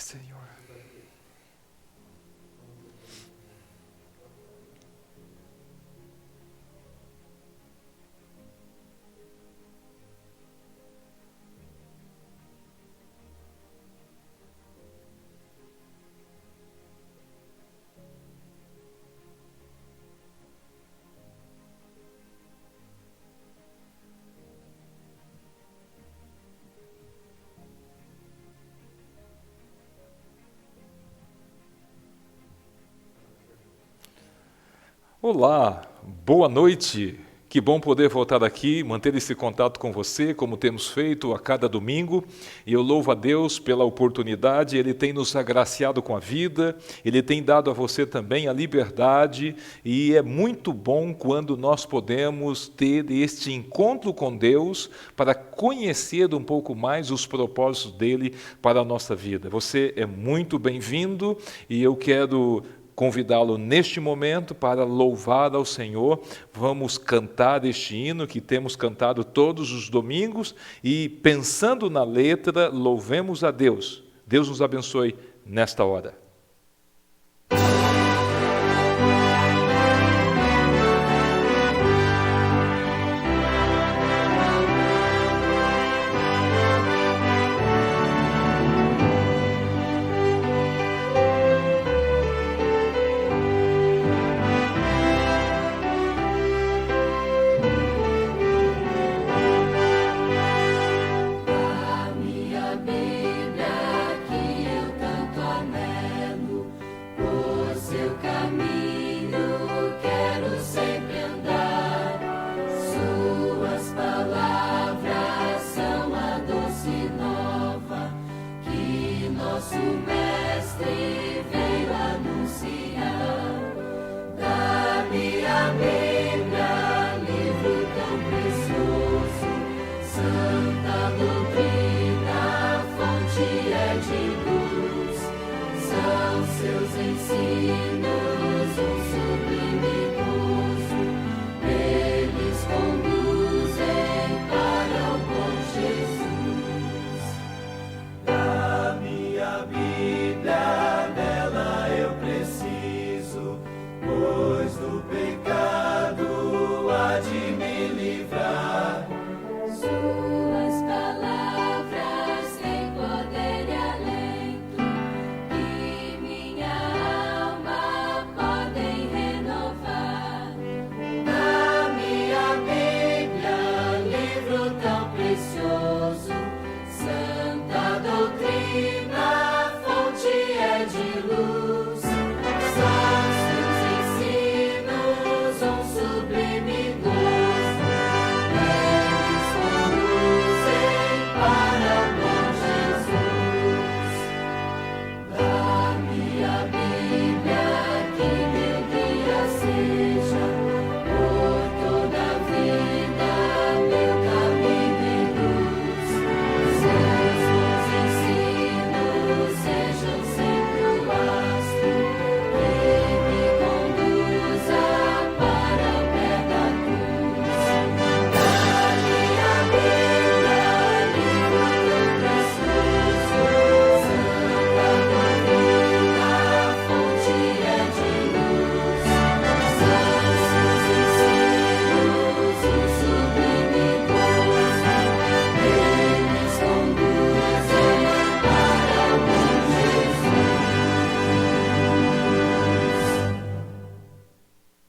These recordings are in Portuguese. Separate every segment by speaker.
Speaker 1: Senhor. Olá, boa noite. Que bom poder voltar aqui, manter esse contato com você, como temos feito a cada domingo. E eu louvo a Deus pela oportunidade, Ele tem nos agraciado com a vida, Ele tem dado a você também a liberdade, e é muito bom quando nós podemos ter este encontro com Deus para conhecer um pouco mais os propósitos dEle para a nossa vida. Você é muito bem-vindo e eu quero convidá-lo neste momento para louvar ao Senhor. Vamos cantar este hino que temos cantado todos os domingos e, pensando na letra, louvemos a Deus. Deus nos abençoe nesta hora.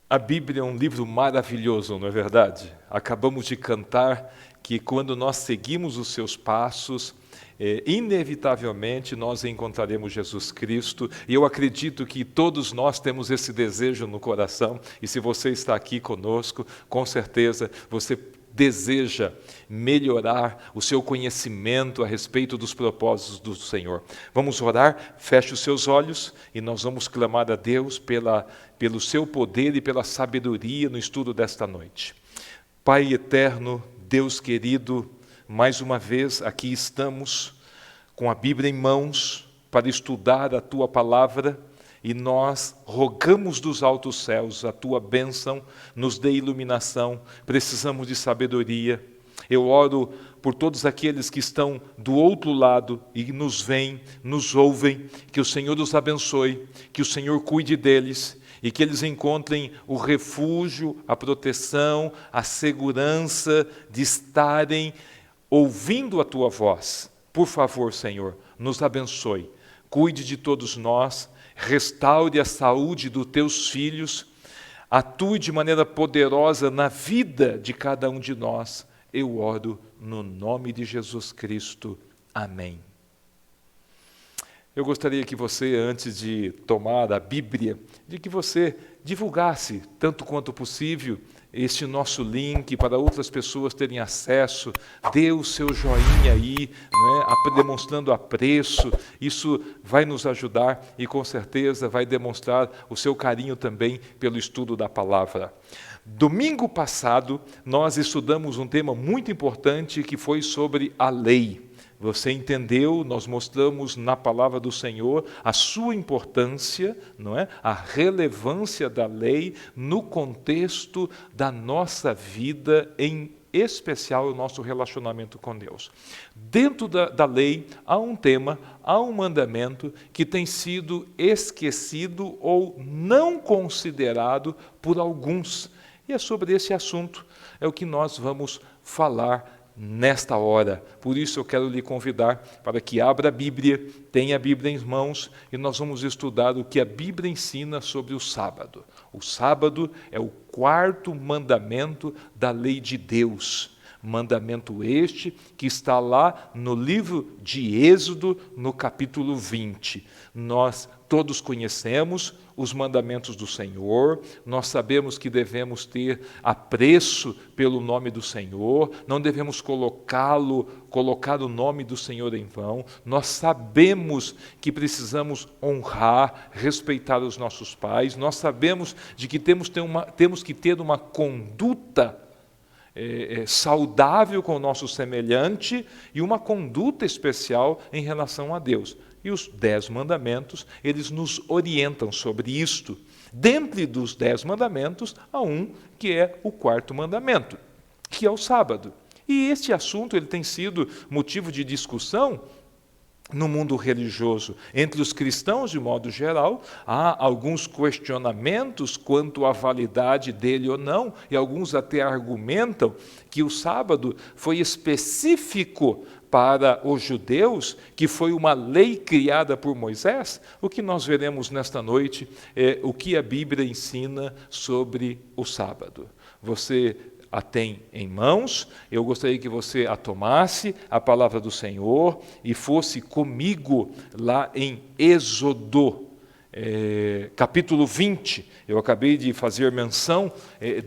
Speaker 1: A Bíblia é um livro maravilhoso, não é verdade? Acabamos de cantar que quando nós seguimos os seus passos, inevitavelmente nós encontraremos Jesus Cristo, e eu acredito que todos nós temos esse desejo no coração, e se você está aqui conosco, com certeza você deseja melhorar o seu conhecimento a respeito dos propósitos do Senhor. Vamos orar, feche os seus olhos e nós vamos clamar a Deus pelo seu poder e pela sabedoria no estudo desta noite. Pai eterno, Deus querido, mais uma vez aqui estamos com a Bíblia em mãos para estudar a Tua Palavra, e nós rogamos dos altos céus a Tua bênção, nos dê iluminação, precisamos de sabedoria. Eu oro por todos aqueles que estão do outro lado e nos veem, nos ouvem, que o Senhor os abençoe, que o Senhor cuide deles e que eles encontrem o refúgio, a proteção, a segurança de estarem ouvindo a Tua voz. Por favor, Senhor, nos abençoe, cuide de todos nós, restaure a saúde dos Teus filhos, atue de maneira poderosa na vida de cada um de nós. Eu oro no nome de Jesus Cristo. Amém. Eu gostaria que você, antes de tomar a Bíblia, de que você divulgasse, tanto quanto possível, este nosso link para outras pessoas terem acesso. Dê o seu joinha aí, né, demonstrando apreço. Isso vai nos ajudar e com certeza vai demonstrar o seu carinho também pelo estudo da palavra. Domingo passado, nós estudamos um tema muito importante que foi sobre a lei. Você entendeu, nós mostramos na palavra do Senhor a sua importância, não é? A relevância da lei no contexto da nossa vida, em especial o nosso relacionamento com Deus. Dentro da lei há um tema, há um mandamento que tem sido esquecido ou não considerado por alguns. E é sobre esse assunto é o que nós vamos falar nesta hora. Por isso eu quero lhe convidar para que abra a Bíblia, tenha a Bíblia em mãos e nós vamos estudar o que a Bíblia ensina sobre o sábado. O sábado é o 4º mandamento da lei de Deus. Mandamento este que está lá no livro de Êxodo, no capítulo 20. Nós todos conhecemos os mandamentos do Senhor, nós sabemos que devemos ter apreço pelo nome do Senhor, não devemos colocar o nome do Senhor em vão, nós sabemos que precisamos honrar, respeitar os nossos pais, nós sabemos de que temos que ter uma conduta saudável com o nosso semelhante e uma conduta especial em relação a Deus. E os 10 mandamentos, eles nos orientam sobre isto. Dentre dos 10 mandamentos, há um que é o 4º mandamento, que é o sábado. E este assunto ele tem sido motivo de discussão no mundo religioso. Entre os cristãos, de modo geral, há alguns questionamentos quanto à validade dele ou não, e alguns até argumentam que o sábado foi específico para os judeus, que foi uma lei criada por Moisés. O que nós veremos nesta noite é o que a Bíblia ensina sobre o sábado. Você a tem em mãos, eu gostaria que você a tomasse, a palavra do Senhor, e fosse comigo lá em Êxodo, capítulo 20. Eu acabei de fazer menção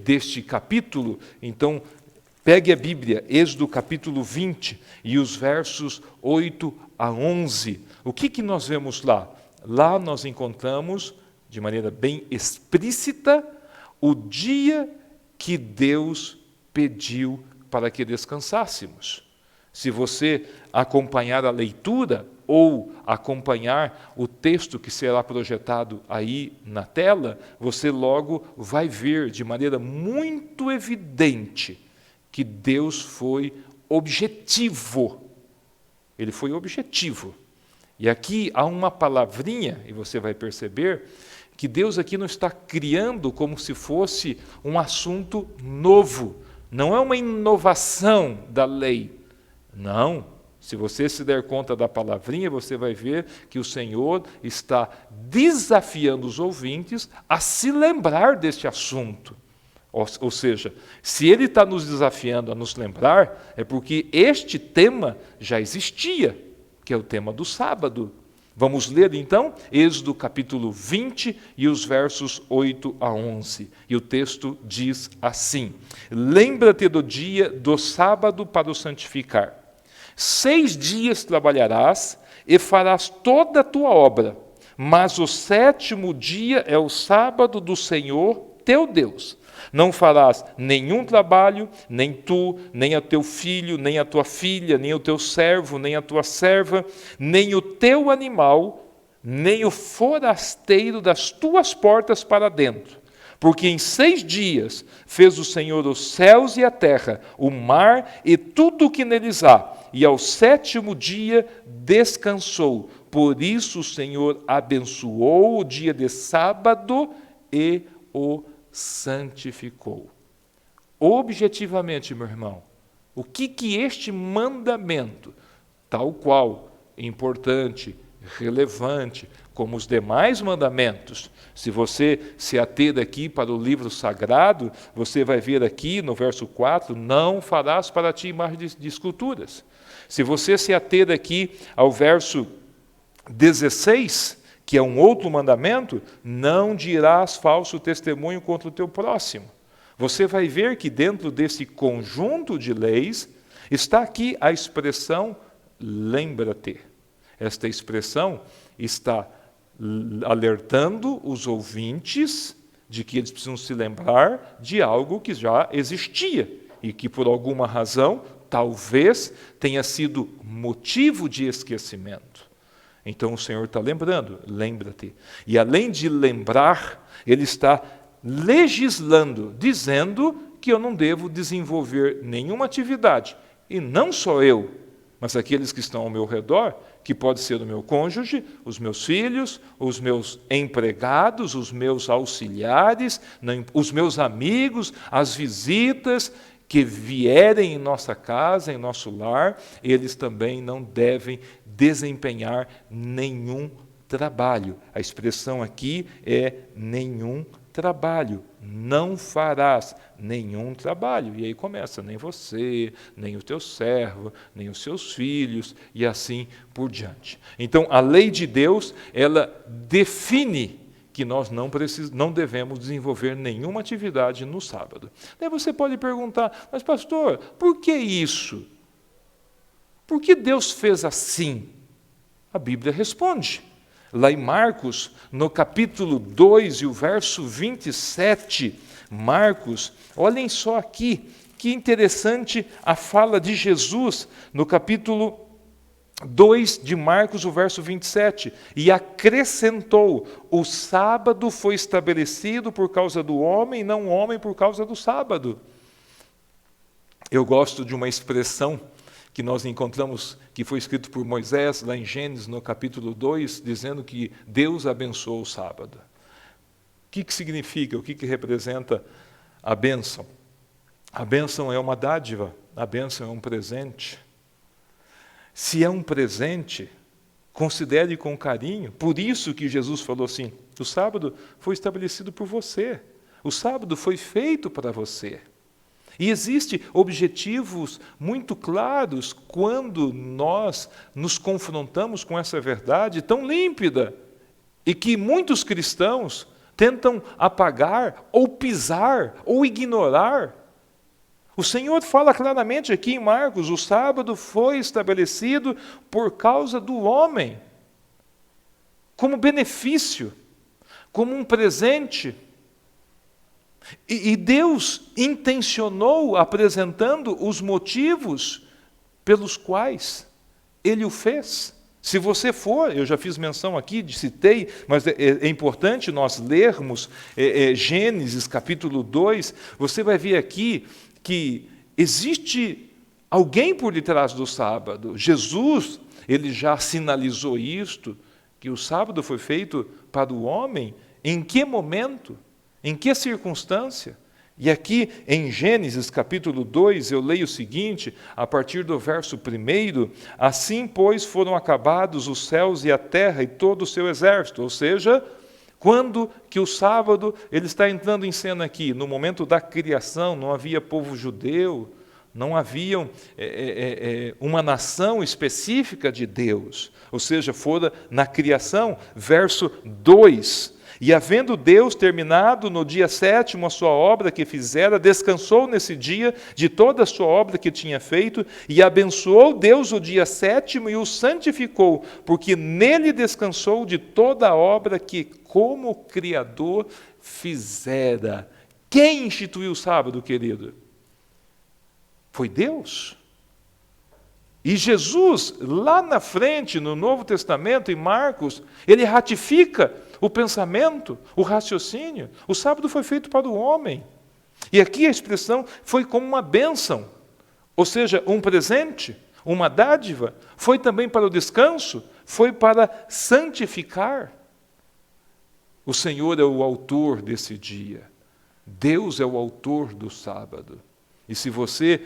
Speaker 1: deste capítulo, então pegue a Bíblia, Êxodo capítulo 20, e os versos 8 a 11. O que nós vemos lá? Lá nós encontramos, de maneira bem explícita, o dia que Deus pediu para que descansássemos. Se você acompanhar a leitura ou acompanhar o texto que será projetado aí na tela, você logo vai ver de maneira muito evidente que Deus foi objetivo. Ele foi objetivo. E aqui há uma palavrinha, e você vai perceber que Deus aqui não está criando como se fosse um assunto novo. Não é uma inovação da lei. Não. Se você se der conta da palavrinha, você vai ver que o Senhor está desafiando os ouvintes a se lembrar deste assunto. Ou seja, se Ele está nos desafiando a nos lembrar, é porque este tema já existia, que é o tema do sábado. Vamos ler então Êxodo capítulo 20 e os versos 8 a 11. E o texto diz assim: Lembra-te do dia do sábado para o santificar. 6 dias trabalharás e farás toda a tua obra, mas o 7º dia é o sábado do Senhor teu Deus. Não farás nenhum trabalho, nem tu, nem o teu filho, nem a tua filha, nem o teu servo, nem a tua serva, nem o teu animal, nem o forasteiro das tuas portas para dentro, Porque em 6 dias fez o Senhor os céus e a terra, o mar e tudo o que neles há, e ao 7º dia descansou. Por isso o Senhor abençoou o dia de sábado e o santificou. Objetivamente, meu irmão, o que este mandamento, tal qual, importante, relevante, como os demais mandamentos, se você se ater aqui para o livro sagrado, você vai ver aqui no verso 4, não farás para ti imagens de esculturas. Se você se ater aqui ao verso 16, que é um outro mandamento, não dirás falso testemunho contra o teu próximo. Você vai ver que dentro desse conjunto de leis está aqui a expressão lembra-te. Esta expressão está alertando os ouvintes de que eles precisam se lembrar de algo que já existia e que por alguma razão talvez tenha sido motivo de esquecimento. Então o Senhor está lembrando, lembra-te. E além de lembrar, Ele está legislando, dizendo que eu não devo desenvolver nenhuma atividade. E não só eu, mas aqueles que estão ao meu redor, que pode ser o meu cônjuge, os meus filhos, os meus empregados, os meus auxiliares, os meus amigos, as visitas que vierem em nossa casa, em nosso lar, eles também não devem desempenhar nenhum trabalho. A expressão aqui é nenhum trabalho. Não farás nenhum trabalho. E aí começa, nem você, nem o teu servo, nem os seus filhos, e assim por diante. Então, a lei de Deus, ela define que nós não devemos desenvolver nenhuma atividade no sábado. Daí você pode perguntar, mas pastor, por que isso? Por que Deus fez assim? A Bíblia responde. Lá em Marcos, no capítulo 2 e o verso 27, Marcos, olhem só aqui, que interessante a fala de Jesus, no capítulo 2 de Marcos, o verso 27, e acrescentou, o sábado foi estabelecido por causa do homem, não o homem por causa do sábado. Eu gosto de uma expressão que nós encontramos, que foi escrito por Moisés, lá em Gênesis, no capítulo 2, dizendo que Deus abençoou o sábado. O que significa, o que representa a bênção? A bênção é uma dádiva, a bênção é um presente. Se é um presente, considere com carinho. Por isso que Jesus falou assim, o sábado foi estabelecido por você. O sábado foi feito para você. E existem objetivos muito claros quando nós nos confrontamos com essa verdade tão límpida e que muitos cristãos tentam apagar ou pisar ou ignorar. O Senhor fala claramente aqui em Marcos, o sábado foi estabelecido por causa do homem, como benefício, como um presente. E Deus intencionou apresentando os motivos pelos quais Ele o fez. Se você for, eu já fiz menção aqui, citei, mas é importante nós lermos Gênesis capítulo 2, você vai ver aqui que existe alguém por detrás do sábado. Jesus, ele já sinalizou isto, que o sábado foi feito para o homem. Em que momento? Em que circunstância? E aqui em Gênesis capítulo 2, eu leio o seguinte, a partir do verso 1, assim, pois, foram acabados os céus e a terra e todo o seu exército. Ou seja, quando que o sábado ele está entrando em cena aqui? No momento da criação, não havia povo judeu, não havia uma nação específica de Deus. Ou seja, fora na criação, verso 2. E havendo Deus terminado no dia 7º a sua obra que fizera, descansou nesse dia de toda a sua obra que tinha feito, e abençoou Deus o dia 7º e o santificou, porque nele descansou de toda a obra que como Criador fizera. Quem instituiu o sábado, querido? Foi Deus. E Jesus, lá na frente, no Novo Testamento, em Marcos, ele ratifica o pensamento, o raciocínio. O sábado foi feito para o homem. E aqui a expressão foi como uma bênção, ou seja, um presente, uma dádiva. Foi também para o descanso, foi para santificar. O Senhor é o autor desse dia. Deus é o autor do sábado. E se você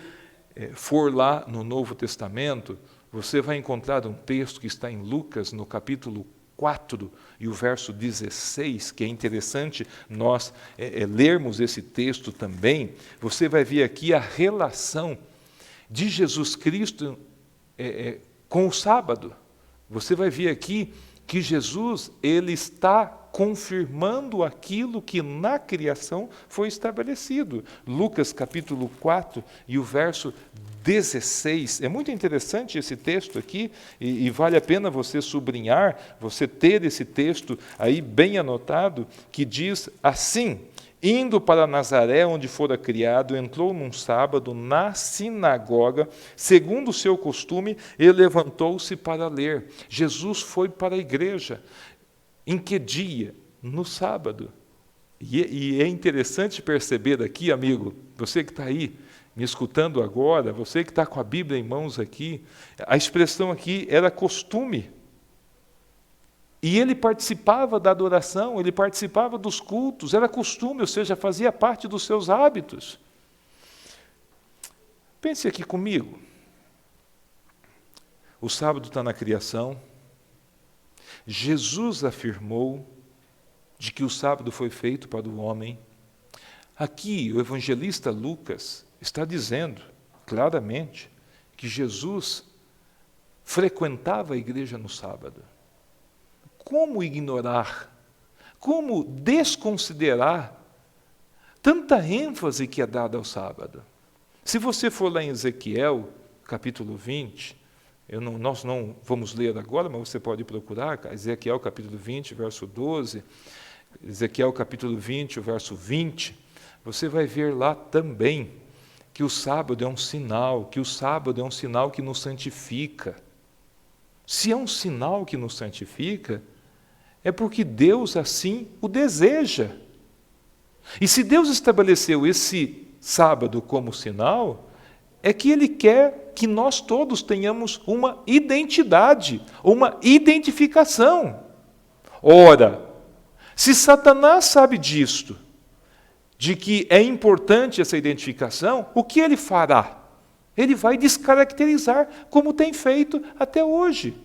Speaker 1: for lá no Novo Testamento, você vai encontrar um texto que está em Lucas, no capítulo 4 e o verso 16, que é interessante nós lermos esse texto também. Você vai ver aqui a relação de Jesus Cristo com o sábado. Você vai ver aqui que Jesus, ele está confirmando aquilo que na criação foi estabelecido. Lucas capítulo 4 e o verso 16. É muito interessante esse texto aqui e vale a pena você sublinhar, você ter esse texto aí bem anotado, que diz assim: indo para Nazaré, onde fora criado, entrou num sábado na sinagoga, segundo o seu costume, e levantou-se para ler. Jesus foi para a igreja. Em que dia? No sábado. E é interessante perceber aqui, amigo, você que está aí me escutando agora, você que está com a Bíblia em mãos aqui, a expressão aqui era costume. E ele participava da adoração, ele participava dos cultos, era costume, ou seja, fazia parte dos seus hábitos. Pense aqui comigo. O sábado está na criação. Jesus afirmou de que o sábado foi feito para o homem. Aqui, o evangelista Lucas está dizendo claramente que Jesus frequentava a igreja no sábado. Como ignorar, como desconsiderar tanta ênfase que é dada ao sábado? Se você for lá em Ezequiel, capítulo 20, nós não vamos ler agora, mas você pode procurar, Ezequiel capítulo 20, verso 12, Ezequiel capítulo 20, o verso 20, você vai ver lá também que o sábado é um sinal, que o sábado é um sinal que nos santifica. Se é um sinal que nos santifica, é porque Deus assim o deseja. E se Deus estabeleceu esse sábado como sinal, é que Ele quer que nós todos tenhamos uma identidade, uma identificação. Ora, se Satanás sabe disto, de que é importante essa identificação, o que ele fará? Ele vai descaracterizar, como tem feito até hoje.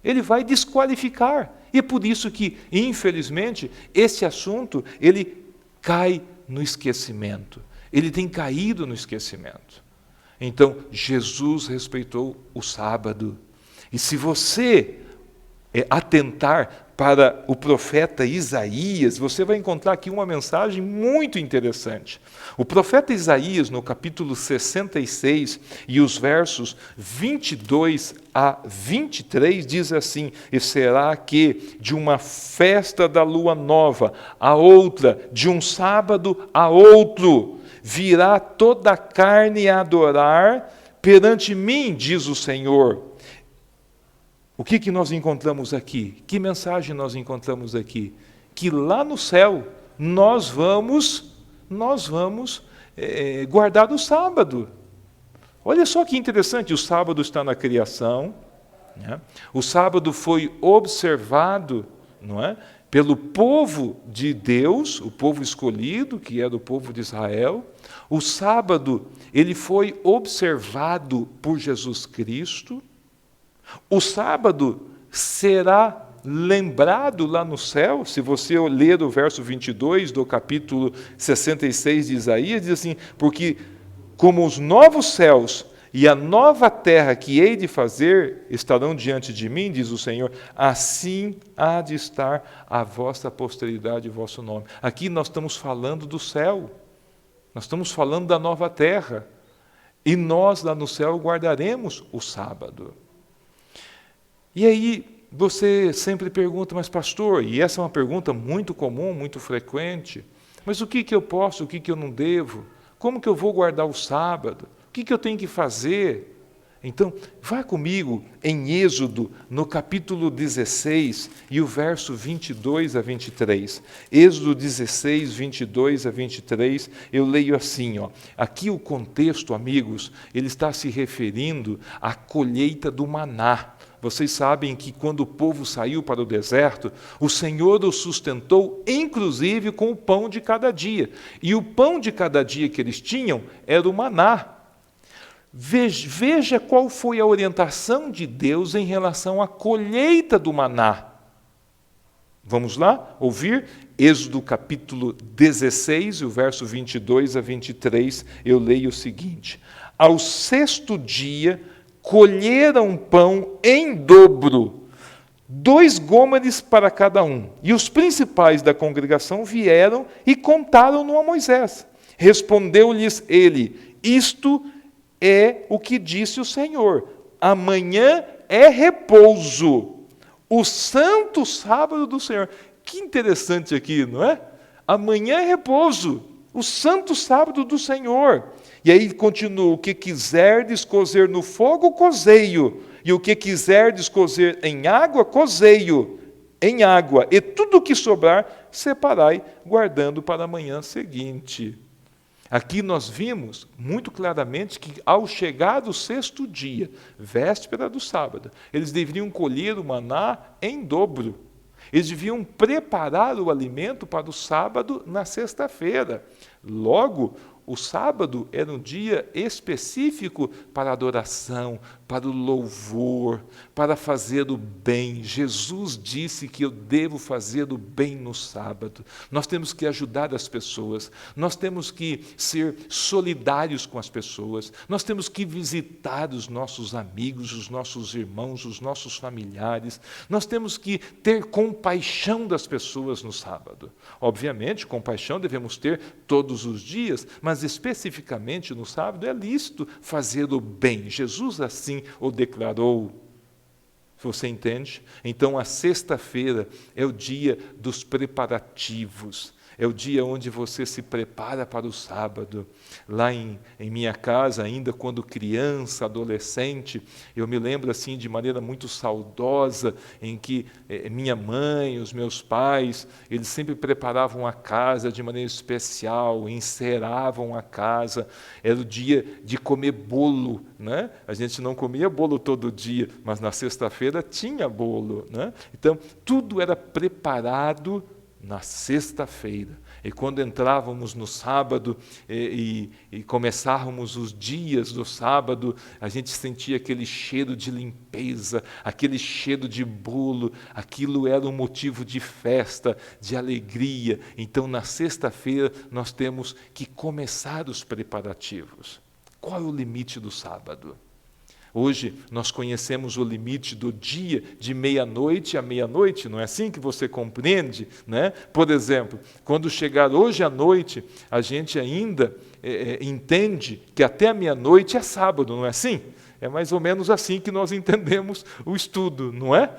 Speaker 1: Ele vai desqualificar. E é por isso que, infelizmente, esse assunto, ele cai no esquecimento. Ele tem caído no esquecimento. Então, Jesus respeitou o sábado. E se você atentar para o profeta Isaías, você vai encontrar aqui uma mensagem muito interessante. O profeta Isaías, no capítulo 66, e os versos 22 a 23, diz assim: e será que de uma festa da lua nova a outra, de um sábado a outro, virá toda a carne a adorar perante mim, diz o Senhor. O que nós encontramos aqui? Que mensagem nós encontramos aqui? Que lá no céu nós vamos guardar o sábado. Olha só que interessante, o sábado está na criação, né? O sábado foi observado, não é? Pelo povo de Deus, o povo escolhido, que era o povo de Israel. O sábado, ele foi observado por Jesus Cristo. O sábado será lembrado lá no céu. Se você ler o verso 22 do capítulo 66 de Isaías, diz assim: porque como os novos céus e a nova terra que hei de fazer estarão diante de mim, diz o Senhor, assim há de estar a vossa posteridade e vosso nome. Aqui nós estamos falando do céu, nós estamos falando da nova terra, e nós lá no céu guardaremos o sábado. E aí você sempre pergunta: mas pastor, e essa é uma pergunta muito comum, muito frequente, mas o que eu posso, o que eu não devo? Como que eu vou guardar o sábado? O que eu tenho que fazer? Então, vá comigo em Êxodo, no capítulo 16, e o verso 22 a 23. Êxodo 16, 22 a 23, eu leio assim, ó. Aqui o contexto, amigos, ele está se referindo à colheita do maná. Vocês sabem que quando o povo saiu para o deserto, o Senhor o sustentou, inclusive com o pão de cada dia. E o pão de cada dia que eles tinham era o maná. Veja qual foi a orientação de Deus em relação à colheita do maná. Vamos lá ouvir? Êxodo capítulo 16, o verso 22 a 23, eu leio o seguinte: Ao sexto dia colheram pão em dobro, 2 gômeres para cada um. E os principais da congregação vieram e contaram-no a Moisés. Respondeu-lhes ele: Isto é o que disse o Senhor: amanhã é repouso, o santo sábado do Senhor. Que interessante aqui, não é? Amanhã é repouso, o santo sábado do Senhor. E aí continua: o que quiserdes cozer no fogo, cozei-o, e o que quiserdes cozer em água, cozei-o em água, e tudo o que sobrar, separai, guardando para a manhã seguinte. Aqui nós vimos muito claramente que ao chegar do sexto dia, véspera do sábado, eles deveriam colher o maná em dobro. Eles deviam preparar o alimento para o sábado na sexta-feira. Logo, o sábado era um dia específico para a adoração, para o louvor, para fazer o bem. Jesus disse que eu devo fazer o bem no sábado. Nós temos que ajudar as pessoas, nós temos que ser solidários com as pessoas, nós temos que visitar os nossos amigos, os nossos irmãos, os nossos familiares, nós temos que ter compaixão das pessoas no sábado. Obviamente, compaixão devemos ter todos os dias, mas especificamente no sábado é lícito fazer o bem. Jesus assim o declarou. Você entende? Então a sexta-feira é o dia dos preparativos. É o dia onde você se prepara para o sábado. Lá em minha casa, ainda quando criança, adolescente, eu me lembro assim de maneira muito saudosa, em que minha mãe, os meus pais, eles sempre preparavam a casa de maneira especial, enceravam a casa. Era o dia de comer bolo, né? A gente não comia bolo todo dia, mas na sexta-feira tinha bolo, né? Então, tudo era preparado na sexta-feira. E quando entrávamos no sábado e começávamos os dias do sábado, a gente sentia aquele cheiro de limpeza, aquele cheiro de bolo, aquilo era um motivo de festa, de alegria. Então, na sexta-feira, nós temos que começar os preparativos. Qual é o limite do sábado? Hoje nós conhecemos o limite do dia de meia-noite a meia-noite, não é assim que você compreende, né? Por exemplo, quando chegar hoje à noite, a gente ainda entende que até a meia-noite é sábado, não é assim? É mais ou menos assim que nós entendemos o estudo, não é?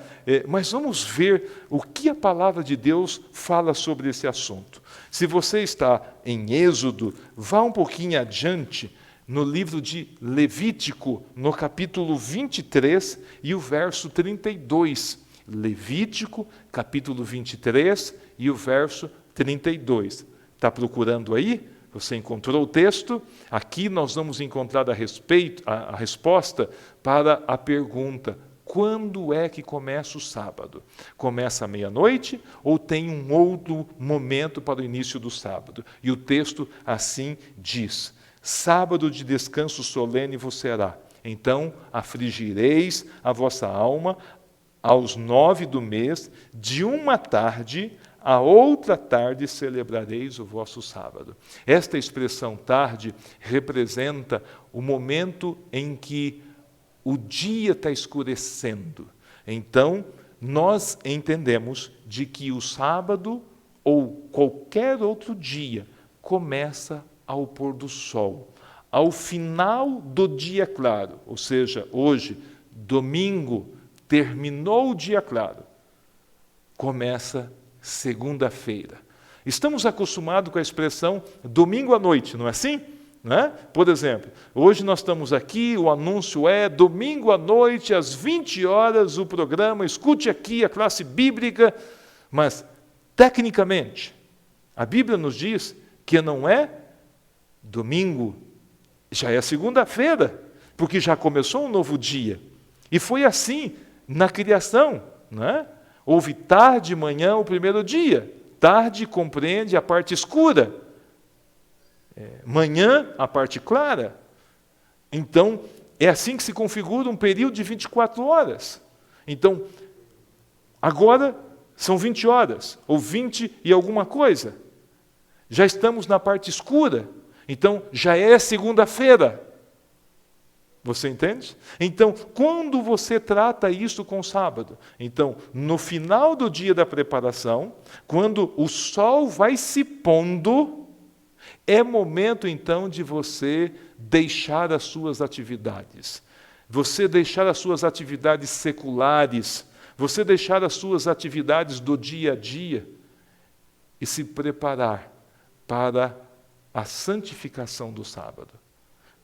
Speaker 1: Mas vamos ver o que a palavra de Deus fala sobre esse assunto. Se você está em Êxodo, vá um pouquinho adiante, no livro de Levítico, no capítulo 23 e o verso 32. Levítico, capítulo 23 e o verso 32. Está procurando aí? Você encontrou o texto? Aqui nós vamos encontrar a resposta para a pergunta: quando é que começa o sábado? Começa à meia-noite ou tem um outro momento para o início do sábado? E o texto assim diz: sábado de descanso solene vos será. Então afligireis a vossa alma aos 9 do mês, de uma tarde a outra tarde celebrareis o vosso sábado. Esta expressão tarde representa o momento em que o dia está escurecendo. Então, nós entendemos de que o sábado ou qualquer outro dia começa ao pôr do sol, ao final do dia claro, ou seja, hoje, domingo, terminou o dia claro, começa segunda-feira. Estamos acostumados com a expressão domingo à noite, não é assim? né? Por exemplo, hoje nós estamos aqui, o anúncio é domingo à noite, às 20 horas, o programa, escute aqui a classe bíblica, mas, tecnicamente, a Bíblia nos diz que não é domingo, já é segunda-feira, porque já começou um novo dia. E foi assim na criação, né? Houve tarde e manhã o primeiro dia. Tarde compreende a parte escura. Manhã, a parte clara. Então, é assim que se configura um período de 24 horas. Então, agora são 20 horas, ou 20 e alguma coisa. Já estamos na parte escura. Então, já é segunda-feira. Você entende? Então, quando você trata isso com o sábado? Então, no final do dia da preparação, quando o sol vai se pondo, é momento então de você deixar as suas atividades. Você deixar as suas atividades seculares, você deixar as suas atividades do dia a dia e se preparar para a santificação do sábado,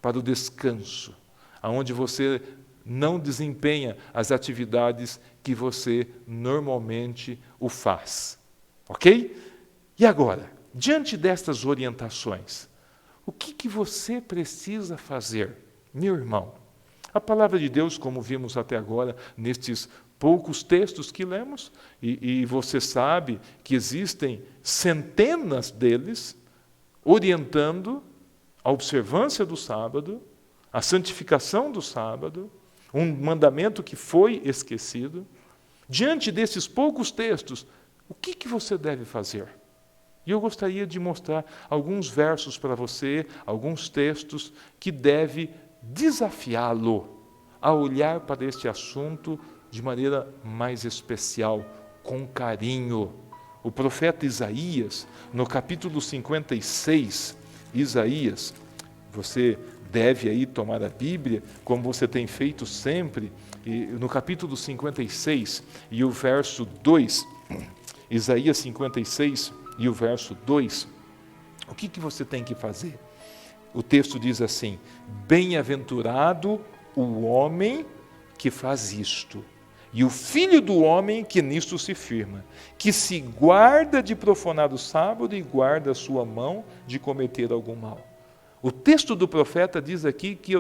Speaker 1: para o descanso, aonde você não desempenha as atividades que você normalmente o faz. Ok? E agora, diante destas orientações, o que você precisa fazer? Meu irmão, a palavra de Deus, como vimos até agora, nestes poucos textos que lemos, e você sabe que existem centenas deles, orientando a observância do sábado, a santificação do sábado, um mandamento que foi esquecido. Diante desses poucos textos, o que você deve fazer? E eu gostaria de mostrar alguns versos para você, alguns textos que devem desafiá-lo a olhar para este assunto de maneira mais especial, com carinho. O profeta Isaías, no capítulo 56, Isaías, você deve aí tomar a Bíblia, como você tem feito sempre, e no capítulo 56 e o verso 2, Isaías 56 e o verso 2, o que você tem que fazer? O texto diz assim: bem-aventurado o homem que faz isto, e o filho do homem que nisto se firma, que se guarda de profanar o sábado e guarda a sua mão de cometer algum mal. O texto do profeta diz aqui que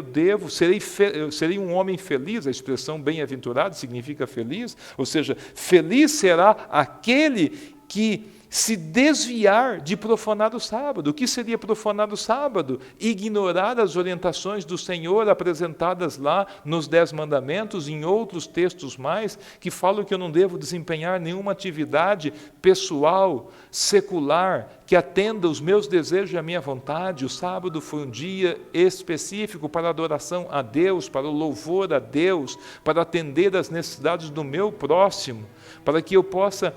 Speaker 1: serei um homem feliz. A expressão bem-aventurado significa feliz, ou seja, feliz será aquele que se desviar de profanar o sábado. O que seria profanar o sábado? Ignorar as orientações do Senhor apresentadas lá nos 10 mandamentos, em outros textos mais, que falam que eu não devo desempenhar nenhuma atividade pessoal, secular, que atenda os meus desejos e a minha vontade. O sábado foi um dia específico para a adoração a Deus, para o louvor a Deus, para atender às necessidades do meu próximo, para que eu possa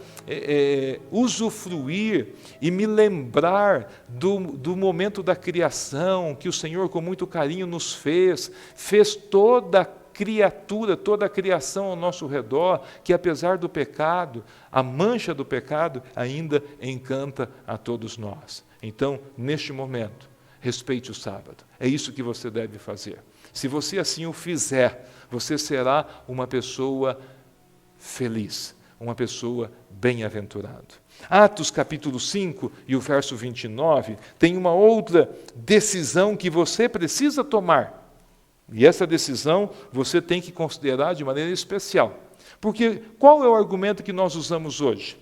Speaker 1: usufruir e me lembrar do momento da criação, que o Senhor com muito carinho nos fez toda a criatura, toda a criação ao nosso redor, que apesar do pecado, a mancha do pecado ainda encanta a todos nós. Então, neste momento, respeite o sábado. É isso que você deve fazer. Se você assim o fizer, você será uma pessoa feliz, uma pessoa bem-aventurada. Atos capítulo 5 e o verso 29 tem uma outra decisão que você precisa tomar. E essa decisão você tem que considerar de maneira especial. Porque qual é o argumento que nós usamos hoje?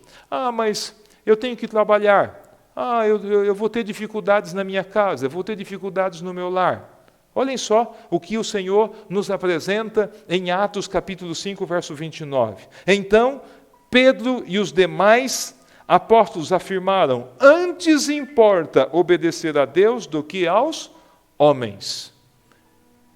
Speaker 1: Mas eu tenho que trabalhar. Eu vou ter dificuldades na minha casa, eu vou ter dificuldades no meu lar. Olhem só o que o Senhor nos apresenta em Atos capítulo 5, verso 29. Então, Pedro e os demais apóstolos afirmaram: antes importa obedecer a Deus do que aos homens.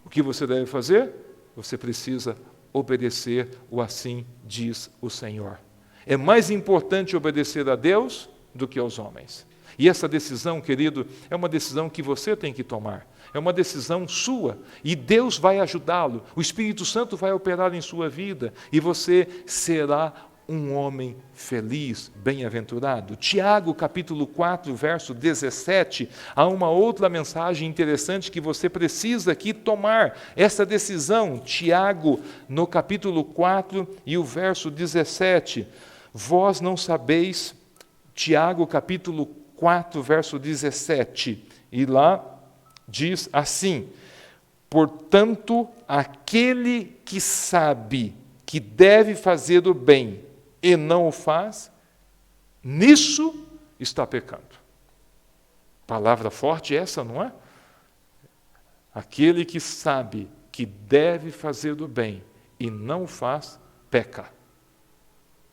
Speaker 1: O que você deve fazer? Você precisa obedecer o assim diz o Senhor. É mais importante obedecer a Deus do que aos homens. E essa decisão, querido, é uma decisão que você tem que tomar. É uma decisão sua. E Deus vai ajudá-lo. O Espírito Santo vai operar em sua vida. E você será um homem feliz, bem-aventurado. Tiago, capítulo 4, verso 17, há uma outra mensagem interessante que você precisa aqui tomar essa decisão. Tiago, no capítulo 4 e o verso 17. Vós não sabeis, Tiago, capítulo 4, verso 17, e lá diz assim: portanto, aquele que sabe que deve fazer o bem e não o faz, nisso está pecando. Palavra forte essa, não é? Aquele que sabe que deve fazer o bem e não o faz, peca.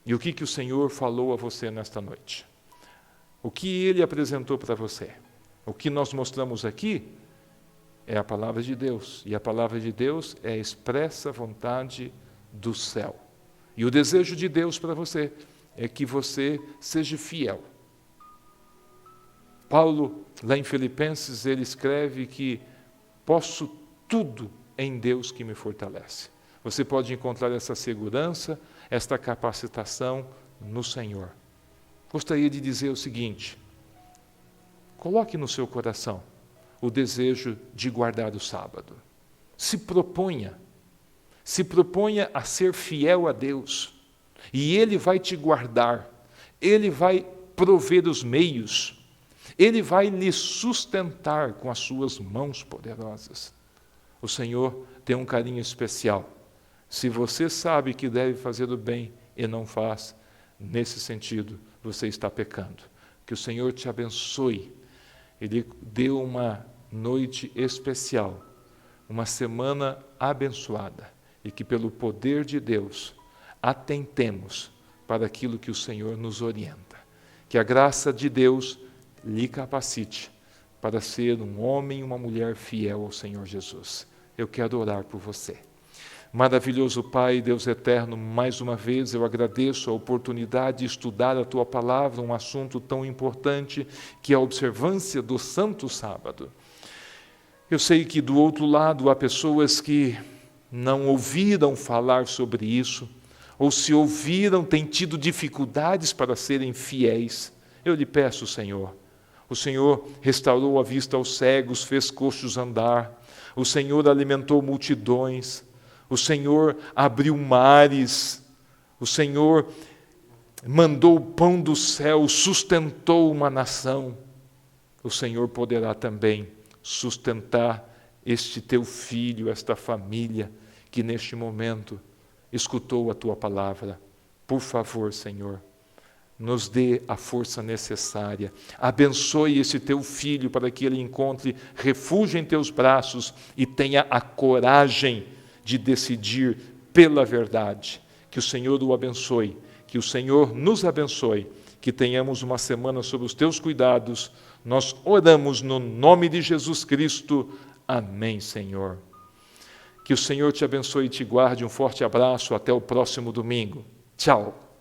Speaker 1: E o que o Senhor falou a você nesta noite? O que Ele apresentou para você? O que nós mostramos aqui é a palavra de Deus. E a palavra de Deus é a expressa vontade do céu. E o desejo de Deus para você é que você seja fiel. Paulo, lá em Filipenses, ele escreve que posso tudo em Deus que me fortalece. Você pode encontrar essa segurança, esta capacitação no Senhor. Gostaria de dizer o seguinte: coloque no seu coração o desejo de guardar o sábado. Se proponha a ser fiel a Deus, e Ele vai te guardar, Ele vai prover os meios, Ele vai lhe sustentar com as suas mãos poderosas. O Senhor tem um carinho especial. Se você sabe que deve fazer o bem e não faz, nesse sentido, você está pecando. Que o Senhor te abençoe. Ele deu uma noite especial, uma semana abençoada, e que pelo poder de Deus atentemos para aquilo que o Senhor nos orienta. Que a graça de Deus lhe capacite para ser um homem e uma mulher fiel ao Senhor Jesus. Eu quero orar por você. Maravilhoso Pai, Deus eterno, mais uma vez eu agradeço a oportunidade de estudar a Tua Palavra, um assunto tão importante que é a observância do Santo Sábado. Eu sei que do outro lado há pessoas que não ouviram falar sobre isso, ou se ouviram, têm tido dificuldades para serem fiéis. Eu lhe peço, Senhor, o Senhor restaurou a vista aos cegos, fez coxos andar, o Senhor alimentou multidões, o Senhor abriu mares, o Senhor mandou o pão do céu, sustentou uma nação. O Senhor poderá também sustentar este teu filho, esta família, que neste momento escutou a tua palavra. Por favor, Senhor, nos dê a força necessária. Abençoe esse teu filho para que ele encontre refúgio em teus braços e tenha a coragem de decidir pela verdade. Que o Senhor o abençoe, que o Senhor nos abençoe, que tenhamos uma semana sob os teus cuidados. Nós oramos no nome de Jesus Cristo. Amém, Senhor. Que o Senhor te abençoe e te guarde. Um forte abraço. Até o próximo domingo. Tchau.